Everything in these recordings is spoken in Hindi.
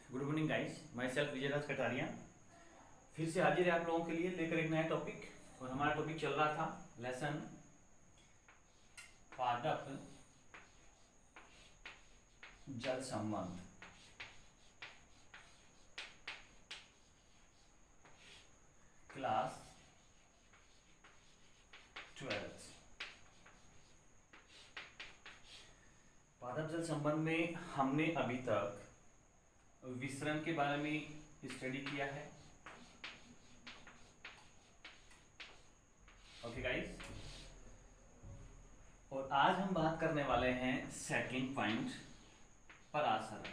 Good evening guys, my self Vijayraj Kataria फिर से हाजिर है आप लोगों के लिए लेकर एक नया टॉपिक। और हमारा टॉपिक चल रहा था लेसन पादप जल संबंध, क्लास 12। पादप जल संबंध में हमने अभी तक विसरण के बारे में स्टडी किया है। ओके गाइस, और आज हम बात करने वाले हैं सेकंड पॉइंट, परासरण।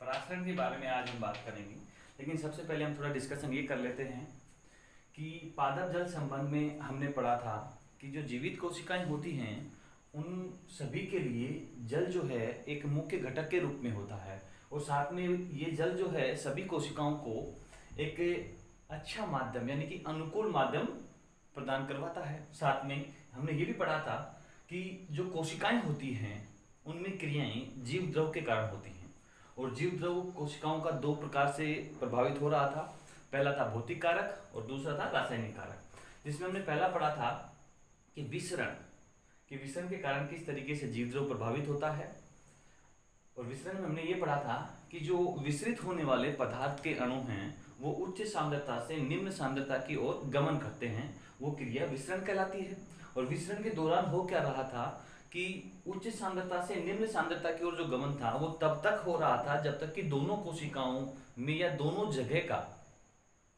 परासरण के बारे में आज हम बात करेंगे, लेकिन सबसे पहले हम थोड़ा डिस्कशन ये कर लेते हैं कि पादप जल संबंध में हमने पढ़ा था कि जो जीवित कोशिकाएं होती हैं उन सभी के लिए जल जो है एक मुख्य घटक के रूप में होता है, और साथ में ये जल जो है सभी कोशिकाओं को एक अच्छा माध्यम यानी कि अनुकूल माध्यम प्रदान करवाता है। साथ में हमने ये भी पढ़ा था कि जो कोशिकाएं होती हैं उनमें क्रियाएं जीव द्रव के कारण होती हैं, और जीव द्रव कोशिकाओं का दो प्रकार से प्रभावित हो रहा था। पहला था भौतिक कारक और दूसरा था रासायनिक कारक, जिसमें हमने पहला पढ़ा था कि विसरण के कारण किस तरीके से जीव द्रव प्रभावित होता है। और विसरण में हमने ये पढ़ा था कि जो विसरित होने वाले पदार्थ के अणु हैं वो उच्च सांद्रता से निम्न सांद्रता की ओर गमन करते हैं, वो क्रिया विसरण कहलाती है। और विसरण के दौरान हो क्या रहा था कि उच्च सांद्रता से निम्न सांद्रता की ओर जो गमन था वो तब तक हो रहा था जब तक कि दोनों कोशिकाओं में या दोनों जगह का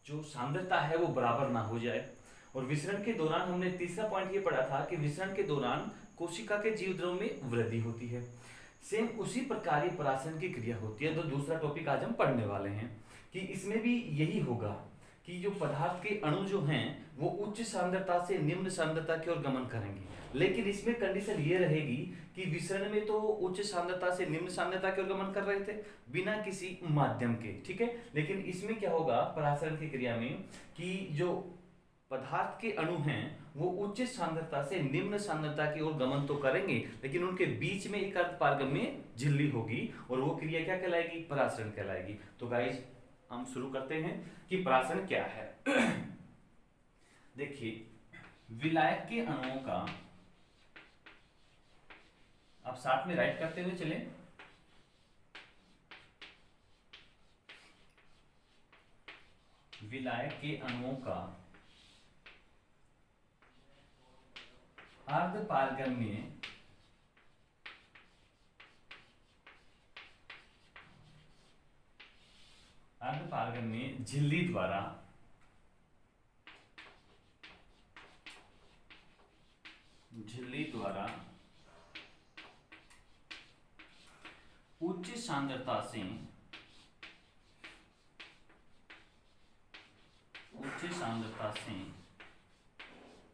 जो सांद्रता है वो बराबर ना हो जाए। और विसरण के दौरान हमने तीसरा पॉइंट ये पढ़ा था कि विसरण के दौरान कोशिका के जीव द्रव में वृद्धि होती है। सेम उसी प्रकार ये परासरण की क्रिया होती है। तो दूसरा टॉपिक आज हम पढ़ने वाले हैं कि इसमें भी यही होगा कि जो पदार्थ के अणु जो हैं वो उच्च सांद्रता से निम्न सांद्रता की ओर गमन करेंगे, लेकिन इसमें कंडीशन ये रहेगी कि विसरण में तो उच्च सांद्रता से निम्न सांद्रता की ओर गमन कर रहे थे बिना किसी माध्यम के, ठीक है। लेकिन इसमें क्या होगा परासरण की क्रिया में कि जो पदार्थ के अणु हैं वो उच्च सांद्रता से निम्न सांद्रता की ओर गमन तो करेंगे, लेकिन उनके बीच में एक अर्धपारगम्य झिल्ली होगी, और वो क्रिया क्या कहलाएगी? परासरण कहलाएगी। तो गाइस हम शुरू करते हैं कि परासरण क्या है। देखिए, विलायक के अणुओं का, आप साथ में राइट करते हुए चलें। विलायक के अणुओं का अर्धपारगम्य झिल्ली द्वारा उच्च सांद्रता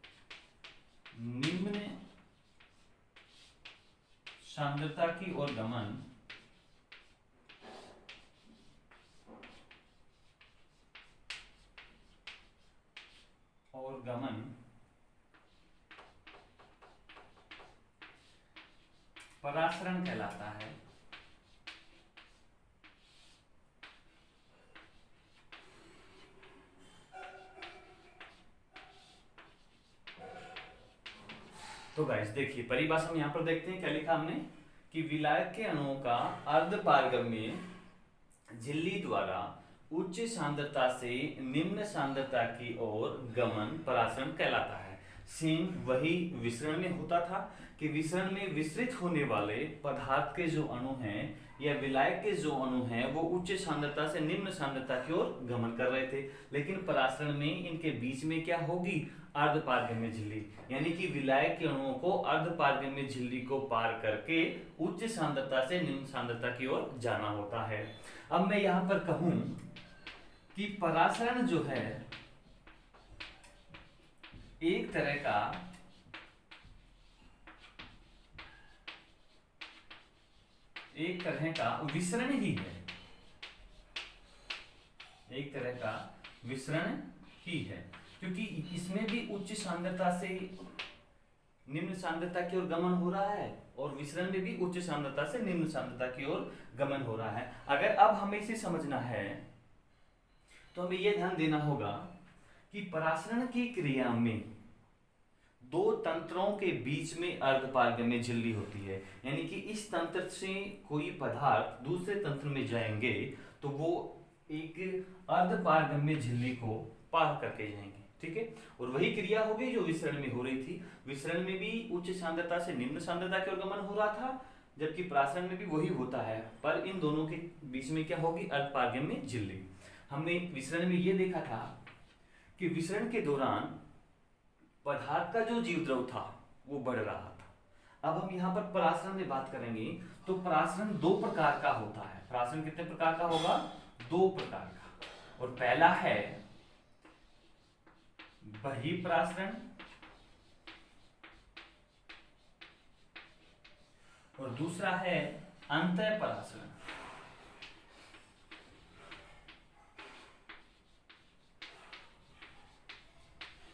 से निम्न सांद्रता की ओर गमन परासरण कहलाता है। तो गाइस देखिए, परिभाषा हम यहाँ पर देखते हैं क्या लिखा हमने कि विलायक के अणुओं का अर्धपारगम्य झिल्ली द्वारा उच्च सांद्रता से निम्न सांद्रता की ओर गमन परासरण कहलाता है। सेम वही विसरण में होता था कि विसरण में विसरित होने वाले पदार्थ के जो अणु हैं या विलायक के जो अणु हैं वो उच्च सांद्रता से निम्न सांद्रता की ओर गमन कर रहे थे, लेकिन परासरण में इनके बीच में क्या होगी? अर्धपारगम्य झिल्ली, यानी कि विलायक के अणुओं को अर्धपारगम्य झिल्ली को पार करके उच्च सांद्रता से निम्न सांद्रता की ओर जाना होता है। अब मैं यहां पर कहूं कि परासरण जो है एक तरह का विसरण ही है, एक तरह का विसरण ही है, क्योंकि इसमें भी उच्च सांद्रता से निम्न सांद्रता की ओर गमन हो रहा है, और विसरण में भी उच्च सांद्रता से निम्न सांद्रता की ओर गमन हो रहा है। अगर अब हमें इसे समझना है तो हमें यह ध्यान देना होगा कि परासरण की क्रिया में दो तंत्रों के बीच में अर्धपारगम्य झिल्ली होती है। यानी कि इस तंत्र से कोई पदार्थ दूसरे तंत्र में जाएंगे तो वो एक अर्धपारगम्य झिल्ली को पार करके जाएंगे, ठीक है। और वही क्रिया होगी जो विसरण में हो रही थी। विसरण में भी उच्च सांद्रता से निम्न सांद्रता की ओर गमन हो रहा था, जबकि परासरण में भी वही होता है, पर इन दोनों के बीच में क्या होगी, अर्धपारगम्य झिल्ली। हमने विसरण में ये देखा था कि विसरण के दौरान पदार्थ का जो जीव द्रव था वो बढ़ रहा था। अब हम यहाँ पर परासरण में बात करेंगे तो परासरण दो प्रकार का होता है। परासरण कितने प्रकार का होगा, दो प्रकार का। और पहला है बहिःपरासरण और दूसरा है अंतःपरासरण।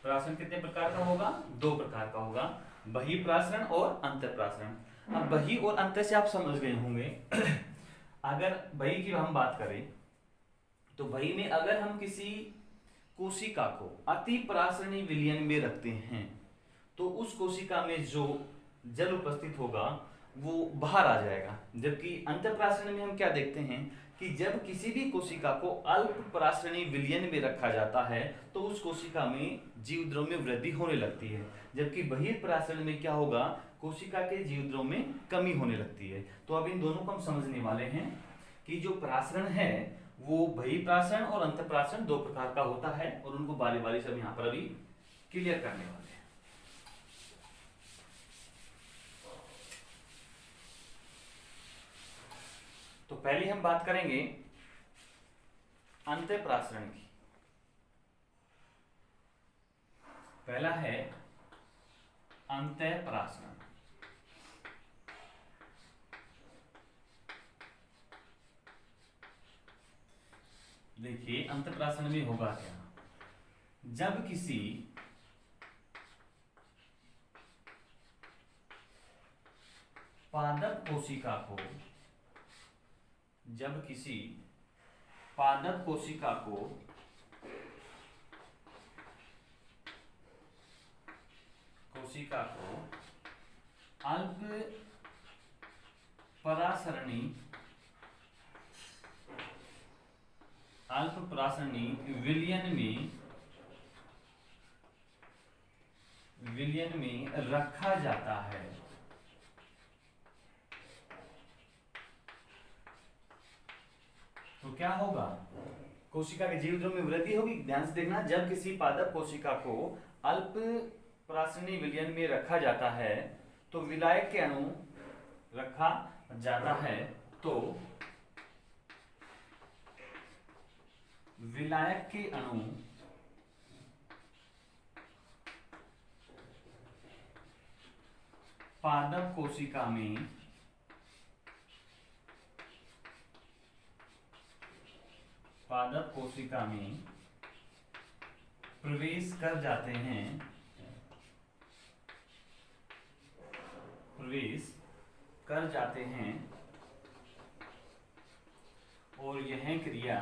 परासरण कितने प्रकार का होगा, दो प्रकार का होगा, बहिःपरासरण और अंतःपरासरण। अब बहि और अंत से आप समझ गए होंगे। अगर बहि की हम बात करें तो बहि में अगर हम किसी कोशिका को अति परासरणी विलयन में रखते हैं तो उस कोशिका में जो जल उपस्थित होगा वो बाहर आ जाएगा। जबकि अंतःपरासरण में हम क्या देखते हैं कि जब किसी भी कोशिका को अल्प परासरणी विलयन में रखा जाता है तो उस कोशिका में जीव द्रव में वृद्धि होने लगती है, जबकि बहिःपरासरण में क्या होगा, कोशिका के जीव द्रव में कमी होने लगती है। तो अब इन दोनों को हम समझने वाले हैं कि जो परासरण है वो बहिःपरासरण और अंतःपरासरण दो प्रकार का होता है, और उनको बारी बारी से हम यहाँ पर अभी क्लियर करने वाले हैं। तो पहले हम बात करेंगे अंतःपरासरण की। पहला है अंतःपरासरण। देखिए अंतःपरासरण में होगा क्या, जब किसी पादप कोशिका को अल्प परासरणी विलयन में रखा जाता है तो क्या होगा, कोशिका के जीव द्रव में वृद्धि होगी। ध्यान से देखना, जब किसी पादप कोशिका को अल्प परासरणी विलयन में रखा जाता है तो विलायक के अणु रखा जाता है तो विलायक के अणु पादप कोशिका में प्रवेश कर जाते हैं और यह क्रिया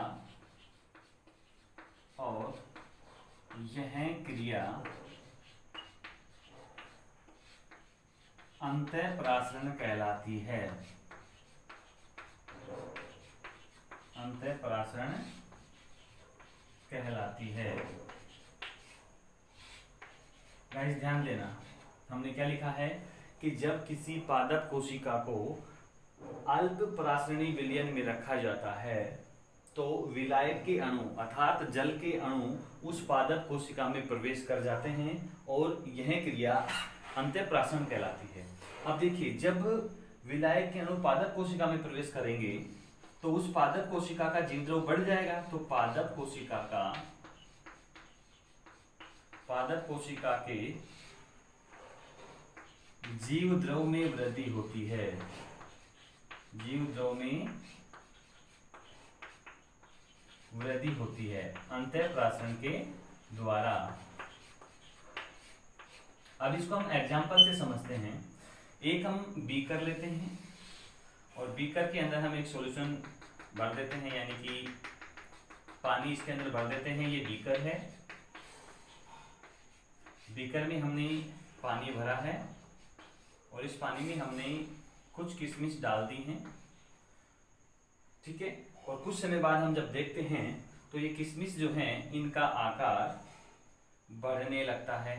अंतःपरासरण कहलाती है। अंतःपरासरण कहलाती है। गाइस ध्यान देना, हमने क्या लिखा है कि जब किसी पादप कोशिका को अल्प परासरणी विलयन में रखा जाता है तो विलायक के अणु अर्थात जल के अणु उस पादप कोशिका में प्रवेश कर जाते हैं और यह क्रिया अंतःपरासरण कहलाती है। अब देखिए, जब विलायक के अणु पादप कोशिका में प्रवेश करेंगे तो उस पादप कोशिका का जीव द्रव बढ़ जाएगा, तो पादप कोशिका के जीव द्रव में वृद्धि होती है। जीव द्रव में वृद्धि होती है अंतःपरासरण के द्वारा। अब इसको हम एग्जाम्पल से समझते हैं। एक हम बीकर लेते हैं और बीकर के अंदर हम एक सॉल्यूशन भर देते हैं, यानी कि पानी इसके अंदर भर देते हैं। ये बीकर है, बीकर में हमने पानी भरा है और इस पानी में हमने कुछ किशमिश डाल दी हैं, ठीक है। और कुछ समय बाद हम जब देखते हैं तो ये किशमिश जो हैं इनका आकार बढ़ने लगता है।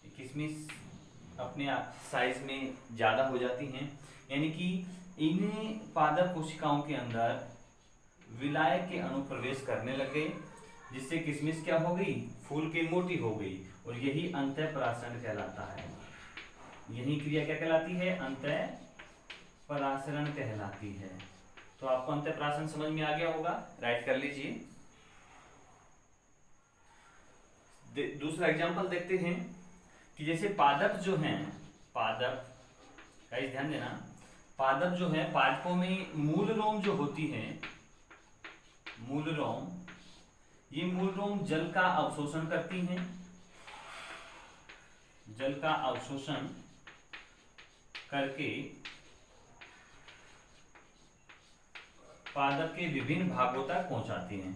ये किशमिश अपने साइज में ज़्यादा हो जाती हैं, यानी कि इन्हें पादप कोशिकाओं के अंदर विलायक के अणु प्रवेश करने लग गए, जिससे किशमिश क्या हो गई, फूल के मोटी हो गई। और यही अंतःपराशरण कहलाता है। यही क्रिया क्या कहलाती है, अंतःपराशरण कहलाती है। तो आपको अंतःपराशरण समझ में आ गया होगा, राइट कर लीजिए। दूसरा एग्जांपल देखते हैं कि जैसे पादप जो हैं, पादप का ध्यान देना, पादप जो है, पादपों में मूल रोम जो होती है, मूल रोम, ये मूल रोम जल का अवशोषण करती हैं, जल का अवशोषण करके पादप के विभिन्न भागों तक पहुंचाती हैं,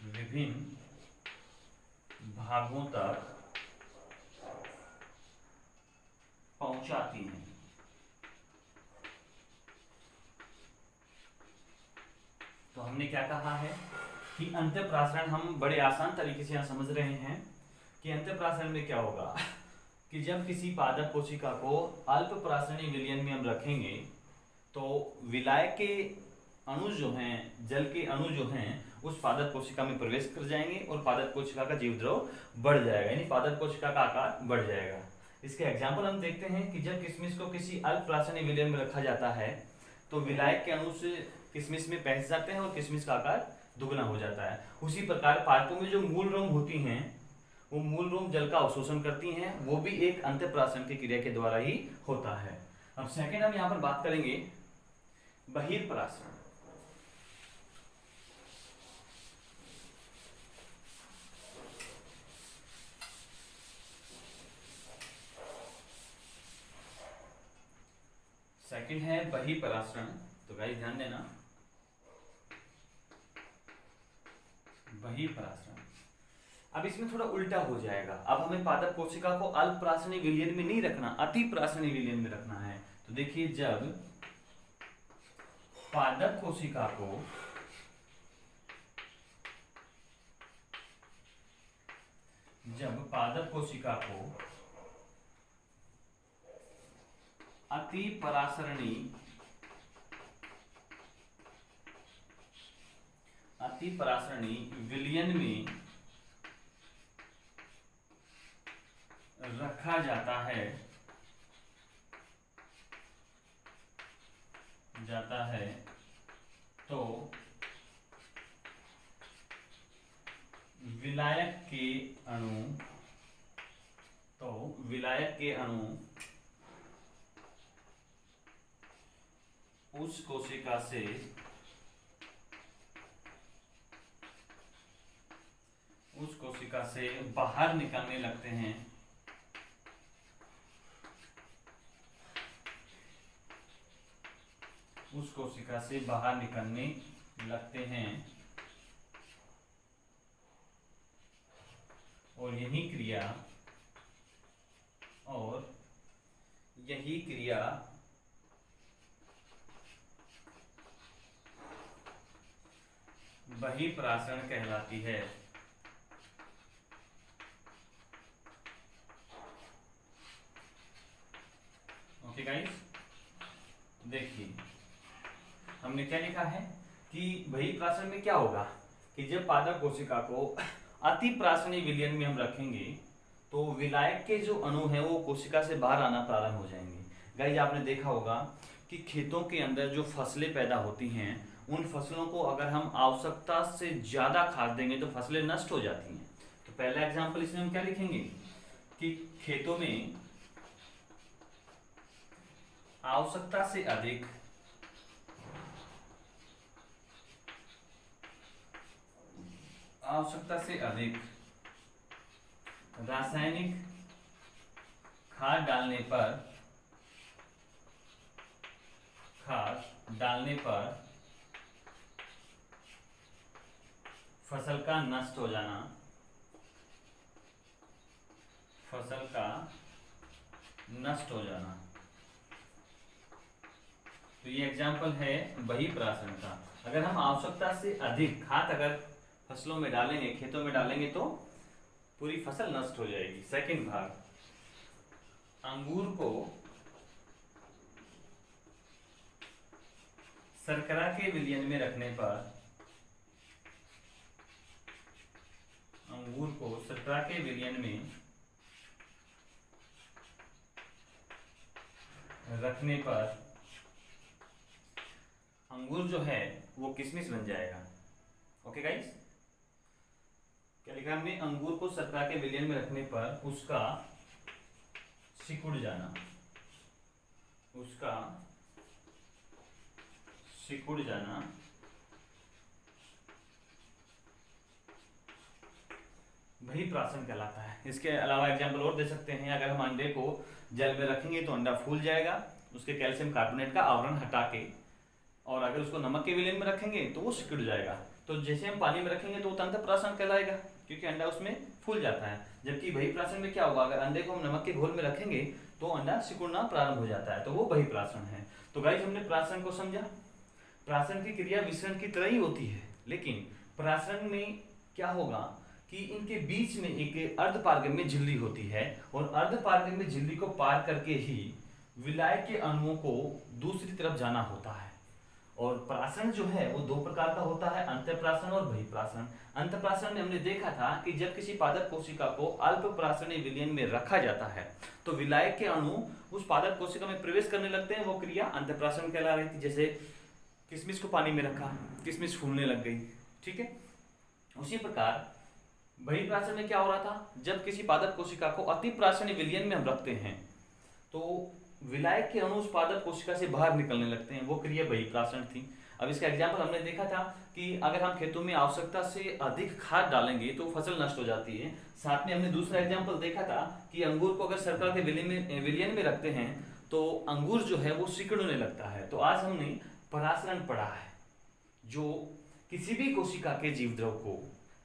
विभिन्न भागों तक पहुंचाती हैं। तो हमने क्या कहा है कि अंतःपराशरण हम बड़े आसान तरीके से यहां समझ रहे हैं कि अंतःपराशरण में क्या होगा कि जब किसी पादप कोशिका को अल्प पराशरणीय विलयन में हम रखेंगे तो विलायक के अणु जो हैं, जल के अणु जो हैं, उस पादप कोशिका में प्रवेश कर जाएंगे और पादप कोशिका का जीव द्रव बढ़ जाएगा, यानी पादप कोशिका का आकार बढ़ जाएगा। इसके एग्जाम्पल हम देखते हैं कि जब किशमिश को किसी अल्प पराशरणीय विलयन में रखा जाता है तो विलायक के अणु से किशमिश में पहुंच जाते हैं और किशमिश का आकार दुगना हो जाता है। उसी प्रकार पादपों में जो मूल रोम होती हैं, वो मूल रोम जल का अवशोषण करती हैं, वो भी एक अंतःपराशरण की क्रिया के द्वारा ही होता है। अब सेकंड हम यहाँ पर बात करेंगे बहिर्पराशरण। सेकंड है बहिर्पराशरण। तो गाइस ध्यान देना, बहिर्पराशरण। अब इसमें थोड़ा उल्टा हो जाएगा। अब हमें पादप कोशिका को अल्प पराशरणीय विलयन में नहीं रखना, अति पराशरणीय विलयन में रखना है। तो देखिए, जब पादप कोशिका को अति पराशरणीय विलयन में रखा जाता है तो विलायक के अणु उस कोशिका से बाहर निकलने लगते हैं, उस कोशिका से बाहर निकलने लगते हैं और यही क्रिया बहिर्पराशरण कहलाती है। ओके गाइस, देखिए हमने क्या लिखा है कि बहिर्पराशरण में क्या होगा कि जब पादप कोशिका को अति पराशरणीय विलयन में हम रखेंगे तो विलायक के जो अणु हैं वो कोशिका से बाहर आना प्रारंभ हो जाएंगे। गाइस, आपने देखा होगा कि खेतों के अंदर जो फसलें पैदा होती हैं, उन फसलों को अगर हम आवश्यकता से ज्यादा खाद देंगे तो फसलें नष्ट हो जाती हैं। तो पहला एग्जाम्पल इसमें हम क्या लिखेंगे कि खेतों में आवश्यकता से अधिक रासायनिक खाद डालने पर फसल का नष्ट हो जाना, फसल का नष्ट हो जाना। तो ये एग्जाम्पल है बहिर्प्राशन का। अगर हम आवश्यकता से अधिक खाद अगर फसलों में डालेंगे, खेतों में डालेंगे, तो पूरी फसल नष्ट हो जाएगी। सेकंड भाग, अंगूर को शर्करा के विलयन में रखने पर, अंगूर को शर्करा के विलयन में रखने पर अंगूर जो है वो किशमिश बन जाएगा। ओके गाइस, क्या लिखा हमने? अंगूर को शर्करा के विलयन में रखने पर उसका सिकुड़ जाना, उसका सिकुड़ जाना बहिर्प्राशन कहलाता है। इसके अलावा एग्जाम्पल और दे सकते हैं। अगर हम अंडे को जल में रखेंगे तो अंडा फूल जाएगा, उसके कैल्शियम कार्बोनेट का आवरण हटा के, और अगर उसको नमक के विलयन में रखेंगे तो वो सिकुड़ जाएगा। तो जैसे हम पानी में रखेंगे तो वो तंत्रप्राशन कहलाएगा, क्योंकि अंडा उसमें फूल जाता है। जबकि बहिर्प्राशन में क्या होगा? अगर अंडे को हम नमक के घोल में रखेंगे तो अंडा सिकुड़ना प्रारंभ हो जाता है, तो वो बहिर्प्राशन है। तो गाइस, हमने प्राशन को समझा। प्राशन की क्रिया विसरण की तरह ही होती है, लेकिन प्राशन में क्या होगा कि इनके बीच में एक अर्धपारगम्य झिल्ली होती है, और अर्धपारगम्य झिल्ली को पार करके ही विलाय के अणुओं को दूसरी तरफ जाना होता है। और प्राशन जो है वो दो प्रकार का होता है, अंतःप्राशन और बहिर्प्राशन। अंतःप्राशन में हमने देखा था कि जब किसी पादप कोशिका को अल्प प्राशनीय विलयन में रखा जाता है तो विलायक के अणु उस पादप कोशिका में प्रवेश करने लगते हैं, वो क्रिया अंतःप्राशन कहला रही थी। जैसे किशमिश को पानी में रखा, किशमिश फूलने लग गई, ठीक है। उसी प्रकार बहिर्प्राशन में क्या हो रहा था? जब किसी पादप कोशिका को अति प्राशनीय विलयन में हम रखते हैं तो विलायक के अणु उस पादप कोशिका से बाहर निकलने लगते हैं, वो क्रिया बहिर्प्राशन थी। अब इसका एग्जाम्पल हमने देखा था कि अगर हम खेतों में आवश्यकता से अधिक खाद डालेंगे तो फसल नष्ट हो जाती है। साथ में हमने दूसरा एग्जाम्पल देखा था कि अंगूर को अगर शर्करा के विलयन में रखते हैं तो अंगूर जो है वो सिकुड़ने लगता है। तो आज हमने परासरण पढ़ा है, जो किसी भी कोशिका के जीव द्रव को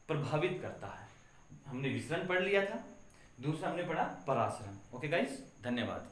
प्रभावित करता है। हमने विसरण पढ़ लिया था, दूसरा हमने पढ़ा परासरण। ओके गाइस, धन्यवाद।